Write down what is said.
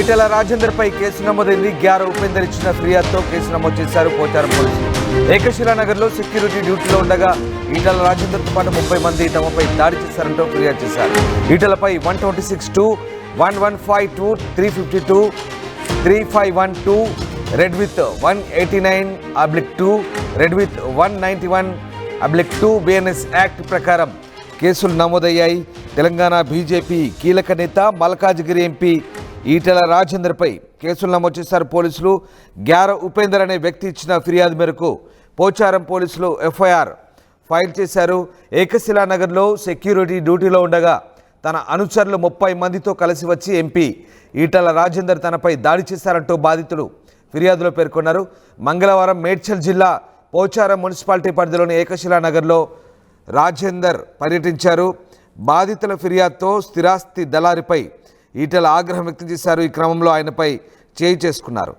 Etela రాజేందర్పై case నమోదైంది. గ్యార ఉపేందర్ ఇచ్చిన ఫిర్యాదుతో కేసు నమోదు చేశారు పోచారం పోలీసులు. ఏకశిలానగర్లో సెక్యూరిటీ డ్యూటీలో ఉండగా ఈటెల రాజేందర్తో పాటు 30 మంది తమపై దాడి చేశారంటూ ఫిర్యాదు చేశారు. ఈటెలపై 126(2), 1152, 352, 3512, red with 189/2, red with 191/2 BNS act ప్రకారం కేసులు నమోదయ్యాయి. తెలంగాణ బీజేపీ కీలక నేత మల్కాజిగిరి ఎంపీ ఈటెల రాజేందర్పై కేసులు నమోదు చేశారు పోలీసులు. గ్యార ఉపేందర్ అనే వ్యక్తి ఇచ్చిన ఫిర్యాదు మేరకు పోచారం పోలీసులు FIR ఫైల్ చేశారు. ఏకశిలానగర్లో సెక్యూరిటీ డ్యూటీలో ఉండగా తన అనుచరులు 30 మందితో కలిసి వచ్చి ఎంపీ ఈటెల రాజేందర్ తనపై దాడి చేశారంటూ బాధితులు ఫిర్యాదులో పేర్కొన్నారు. మంగళవారం మేడ్చల్ జిల్లా పోచారం మున్సిపాలిటీ పరిధిలోని ఏకశిలానగర్లో రాజేందర్ పర్యటించారు. బాధితుల ఫిర్యాదుతో స్థిరాస్తి దళారిపై ఈటెల ఆగ్రహం వ్యక్తం చేశారు. ఈ క్రమంలో ఆయనపై చేయి చేసుకున్నారు.